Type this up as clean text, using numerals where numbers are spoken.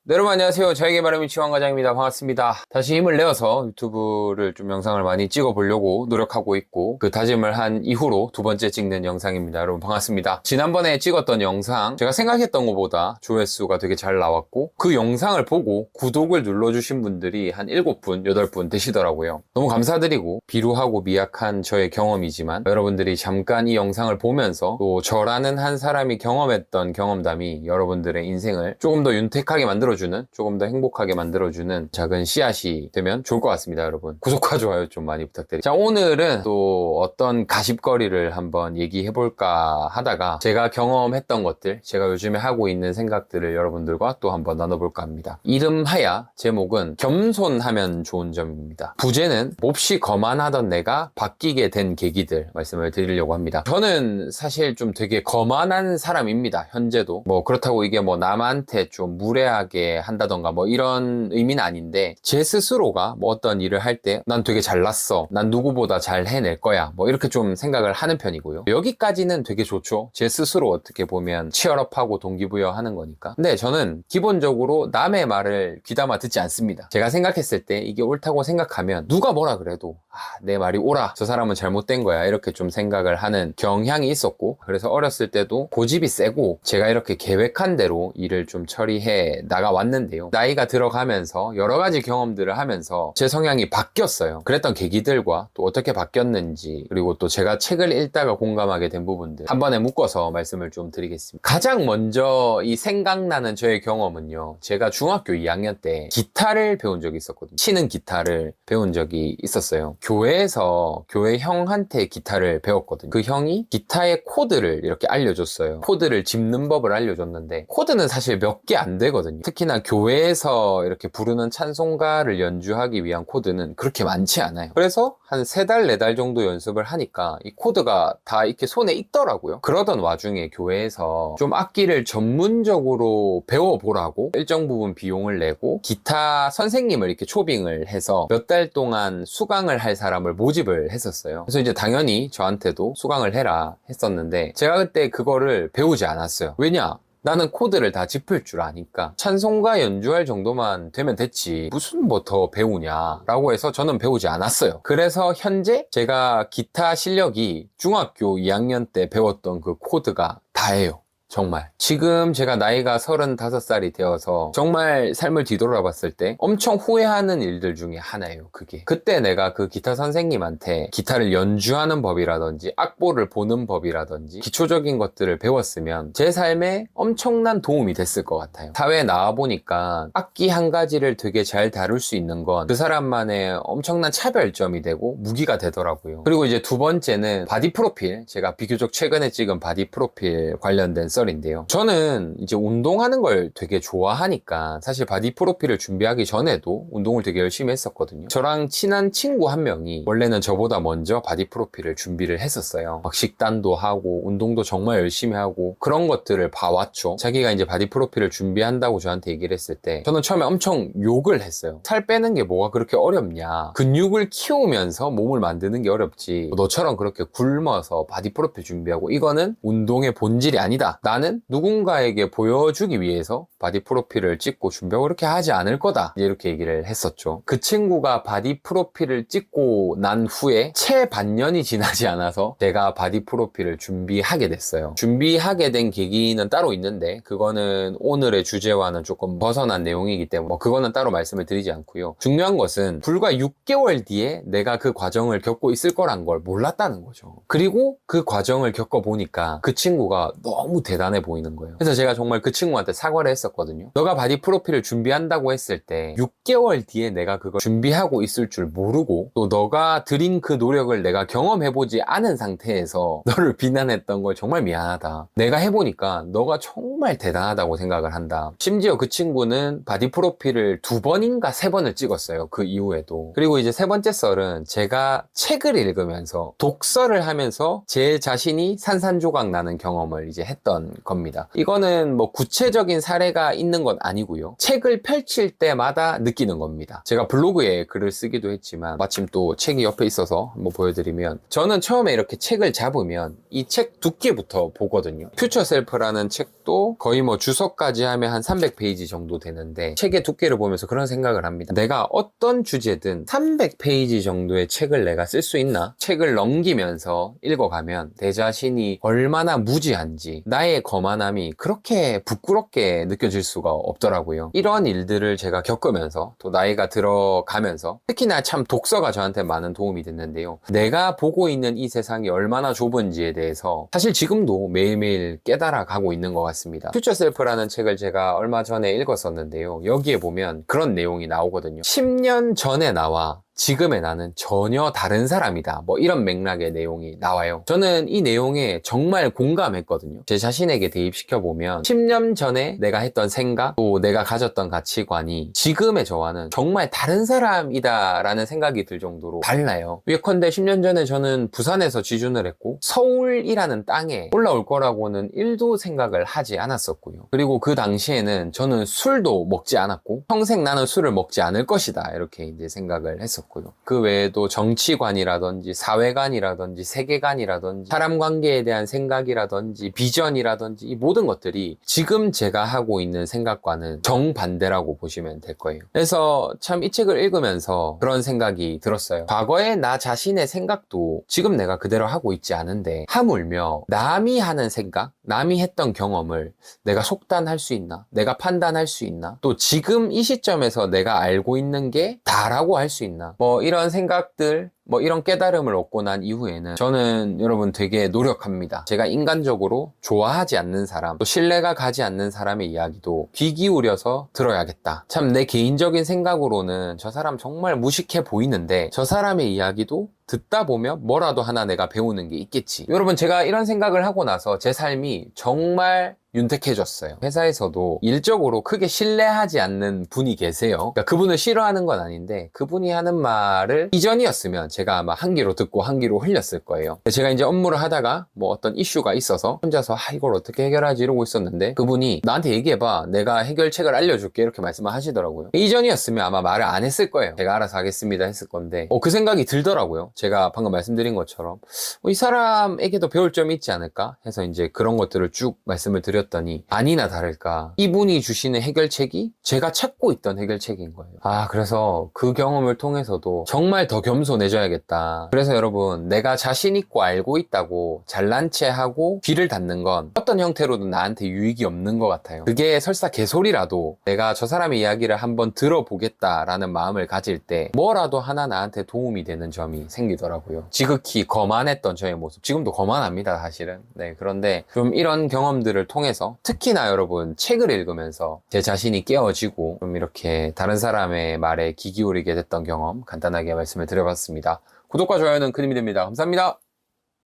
네, 여러분 안녕하세요. 자유의 바람이 지원과장입니다. 반갑습니다. 다시 힘을 내어서 유튜브를 좀 영상을 많이 찍어보려고 노력하고 있고 그 다짐을 한 이후로 두 번째 찍는 영상입니다. 여러분 반갑습니다. 지난번에 찍었던 영상 제가 생각했던 것보다 조회수가 되게 잘 나왔고 그 영상을 보고 구독을 눌러주신 분들이 한 7분, 8분 되시더라고요. 너무 감사드리고 비루하고 미약한 저의 경험이지만 여러분들이 잠깐 이 영상을 보면서 또 저라는 한 사람이 경험했던 경험담이 여러분들의 인생을 조금 더 윤택하게 만들어주는 조금 더 행복하게 만들어주는 작은 씨앗이 되면 좋을 것 같습니다. 여러분 구독과 좋아요 좀 많이 부탁드립니다. 자, 오늘은 또 어떤 가십거리를 한번 얘기해볼까 하다가 제가 경험했던 것들, 제가 요즘에 하고 있는 생각들을 여러분들과 또 한번 나눠볼까 합니다. 이름하야 제목은 겸손하면 좋은 점입니다. 부제는 몹시 거만하던 내가 바뀌게 된 계기들 말씀을 드리려고 합니다. 저는 사실 좀 되게 거만한 사람입니다. 현재도 뭐 그렇다고 이게 뭐 남한테 좀 무례하게 한다던가 뭐 이런 의미는 아닌데 제 스스로가 뭐 어떤 일을 할 때 난 되게 잘났어, 난 누구보다 잘 해낼 거야, 뭐 이렇게 좀 생각을 하는 편이고요. 여기까지는 되게 좋죠. 제 스스로 어떻게 보면 치열업하고 동기부여하는 거니까. 근데 저는 기본적으로 남의 말을 귀담아 듣지 않습니다. 제가 생각했을 때 이게 옳다고 생각하면 누가 뭐라 그래도 내 말이 옳아, 저 사람은 잘못된 거야, 이렇게 좀 생각을 하는 경향이 있었고, 그래서 어렸을 때도 고집이 세고 제가 이렇게 계획한 대로 일을 좀 처리해 나가왔는데요. 나이가 들어가면서 여러 가지 경험들을 하면서 제 성향이 바뀌었어요. 그랬던 계기들과 또 어떻게 바뀌었는지, 그리고 또 제가 책을 읽다가 공감하게 된 부분들 한 번에 묶어서 말씀을 좀 드리겠습니다. 가장 먼저 이 생각나는 저의 경험은요, 제가 중학교 2학년 때 기타를 배운 적이 있었거든요. 치는 기타를 배운 적이 있었어요. 교회에서 교회 형한테 기타를 배웠거든요. 그 형이 기타의 코드를 이렇게 알려줬어요. 코드를 짚는 법을 알려줬는데 코드는 사실 몇 개 안 되거든요. 특히나 교회에서 이렇게 부르는 찬송가를 연주하기 위한 코드는 그렇게 많지 않아요. 그래서 한 3달, 4달 정도 연습을 하니까 이 코드가 다 이렇게 손에 익더라고요. 그러던 와중에 교회에서 좀 악기를 전문적으로 배워보라고 일정 부분 비용을 내고 기타 선생님을 이렇게 초빙을 해서 몇 달 동안 수강을 할 사람을 모집을 했었어요. 그래서 이제 당연히 저한테도 수강을 해라 했었는데 제가 그때 그거를 배우지 않았어요. 왜냐? 나는 코드를 다 짚을 줄 아니까 찬송가 연주할 정도만 되면 됐지 무슨 뭐 더 배우냐 라고 해서 저는 배우지 않았어요. 그래서 현재 제가 기타 실력이 중학교 2학년 때 배웠던 그 코드가 다예요. 정말 지금 제가 나이가 35살이 되어서 정말 삶을 뒤돌아봤을 때 엄청 후회하는 일들 중에 하나예요. 그게 그때 내가 그 기타 선생님한테 기타를 연주하는 법이라든지 악보를 보는 법이라든지 기초적인 것들을 배웠으면 제 삶에 엄청난 도움이 됐을 것 같아요. 사회에 나와보니까 악기 한 가지를 되게 잘 다룰 수 있는 건 그 사람만의 엄청난 차별점이 되고 무기가 되더라고요. 그리고 이제 두 번째는 바디 프로필, 제가 비교적 최근에 찍은 바디 프로필 관련된 썰인데요. 저는 이제 운동하는 걸 되게 좋아하니까 사실 바디 프로필을 준비하기 전에도 운동을 되게 열심히 했었거든요. 저랑 친한 친구 한 명이 원래는 저보다 먼저 바디 프로필을 준비를 했었어요. 막 식단도 하고 운동도 정말 열심히 하고 그런 것들을 봐왔죠. 자기가 이제 바디 프로필을 준비한다고 저한테 얘기를 했을 때 저는 처음에 엄청 욕을 했어요. 살 빼는 게 뭐가 그렇게 어렵냐, 근육을 키우면서 몸을 만드는 게 어렵지 너처럼 그렇게 굶어서 바디 프로필 준비하고 이거는 운동의 본질이 아니다. 나는 누군가에게 보여주기 위해서 바디 프로필을 찍고 준비하고 그렇게 하지 않을 거다, 이렇게 얘기를 했었죠. 그 친구가 바디 프로필을 찍고 난 후에 채 반년이 지나지 않아서 제가 바디 프로필을 준비하게 됐어요. 준비하게 된 계기는 따로 있는데 그거는 오늘의 주제와는 조금 벗어난 내용이기 때문에 뭐 그거는 따로 말씀을 드리지 않고요. 중요한 것은 불과 6개월 뒤에 내가 그 과정을 겪고 있을 거란 걸 몰랐다는 거죠. 그리고 그 과정을 겪어보니까 그 친구가 너무 대단해 보이는 거예요. 그래서 제가 정말 그 친구한테 사과를 했었거든요. 너가 바디 프로필을 준비한다고 했을 때 6개월 뒤에 내가 그걸 준비하고 있을 줄 모르고 또 너가 들인 그 노력을 내가 경험해보지 않은 상태에서 너를 비난했던 걸 정말 미안하다. 내가 해보니까 너가 정말 대단하다고 생각을 한다. 심지어 그 친구는 바디 프로필을 2번인가 3번을 찍었어요. 그 이후에도. 그리고 이제 세 번째 썰은 제가 책을 읽으면서 독서를 하면서 제 자신이 산산조각 나는 경험을 이제 했던 느꼈던 겁니다. 이거는 뭐 구체적인 사례가 있는 건 아니고요. 책을 펼칠 때마다 느끼는 겁니다. 제가 블로그에 글을 쓰기도 했지만 마침 또 책이 옆에 있어서 한번 보여드리면, 저는 처음에 이렇게 책을 잡으면 이 책 두께부터 보거든요. 퓨처 셀프라는 책도 거의 뭐 주석까지 하면 한 300페이지 정도 되는데, 책의 두께를 보면서 그런 생각을 합니다. 내가 어떤 주제든 300페이지 정도의 책을 내가 쓸 수 있나? 책을 넘기면서 읽어가면 내 자신이 얼마나 무지한지, 나의 거만함이 그렇게 부끄럽게 느껴질 수가 없더라고요. 이런 일들을 제가 겪으면서 또 나이가 들어가면서 특히나 참 독서가 저한테 많은 도움이 됐는데요. 내가 보고 있는 이 세상이 얼마나 좁은지에 대해서 사실 지금도 매일매일 깨달아 가고 있는 것 같습니다. 퓨처 셀프라는 책을 제가 얼마 전에 읽었었는데요. 여기에 보면 그런 내용이 나오거든요. 10년 전에 나와 지금의 나는 전혀 다른 사람이다. 뭐 이런 맥락의 내용이 나와요. 저는 이 내용에 정말 공감했거든요. 제 자신에게 대입시켜보면 10년 전에 내가 했던 생각, 또 내가 가졌던 가치관이 지금의 저와는 정말 다른 사람이다 라는 생각이 들 정도로 달라요. 예컨대 10년 전에 저는 부산에서 지준을 했고 서울이라는 땅에 올라올 거라고는 1도 생각을 하지 않았었고요. 그리고 그 당시에는 저는 술도 먹지 않았고 평생 나는 술을 먹지 않을 것이다, 이렇게 이제 생각을 했었고, 그 외에도 정치관이라든지 사회관이라든지 세계관이라든지 사람 관계에 대한 생각이라든지 비전이라든지 이 모든 것들이 지금 제가 하고 있는 생각과는 정반대라고 보시면 될 거예요. 그래서 참 이 책을 읽으면서 그런 생각이 들었어요. 과거의 나 자신의 생각도 지금 내가 그대로 하고 있지 않은데, 하물며 남이 하는 생각, 남이 했던 경험을 내가 속단할 수 있나? 내가 판단할 수 있나? 또 지금 이 시점에서 내가 알고 있는 게 다라고 할 수 있나? 뭐 이런 생각들, 뭐 이런 깨달음을 얻고 난 이후에는 저는 여러분 되게 노력합니다. 제가 인간적으로 좋아하지 않는 사람, 또 신뢰가 가지 않는 사람의 이야기도 귀 기울여서 들어야겠다. 참 내 개인적인 생각으로는 저 사람 정말 무식해 보이는데 저 사람의 이야기도 듣다 보면 뭐라도 하나 내가 배우는 게 있겠지. 여러분, 제가 이런 생각을 하고 나서 제 삶이 정말 윤택해졌어요. 회사에서도 일적으로 크게 신뢰하지 않는 분이 계세요. 그러니까 그분을 싫어하는 건 아닌데 그분이 하는 말을 이전이었으면 제가 아마 한 귀로 듣고 한 귀로 흘렸을 거예요. 제가 이제 업무를 하다가 뭐 어떤 이슈가 있어서 혼자서 이걸 어떻게 해결하지 이러고 있었는데 그분이 나한테 얘기해봐, 내가 해결책을 알려줄게, 이렇게 말씀을 하시더라고요. 이전이었으면 아마 말을 안 했을 거예요. 제가 알아서 하겠습니다 했을 건데 그 생각이 들더라고요. 제가 방금 말씀드린 것처럼 이 사람에게도 배울 점이 있지 않을까 해서 이제 그런 것들을 쭉 말씀을 드렸더니 아니나 다를까 이분이 주시는 해결책이 제가 찾고 있던 해결책인 거예요. 그래서 그 경험을 통해서도 정말 더 겸손해져야겠다. 그래서 여러분, 내가 자신 있고 알고 있다고 잘난 체 하고 귀를 닫는 건 어떤 형태로든 나한테 유익이 없는 것 같아요. 그게 설사 개소리라도 내가 저 사람의 이야기를 한번 들어보겠다라는 마음을 가질 때 뭐라도 하나 나한테 도움이 되는 점이 생기더라고요. 지극히 거만했던 저의 모습, 지금도 거만합니다 사실은. 그런데 좀 이런 경험들을 통해서 특히나 여러분 책을 읽으면서 제 자신이 깨어지고 좀 이렇게 다른 사람의 말에 귀 기울이게 됐던 경험 간단하게 말씀을 드려봤습니다. 구독과 좋아요는 큰 힘이 됩니다. 감사합니다.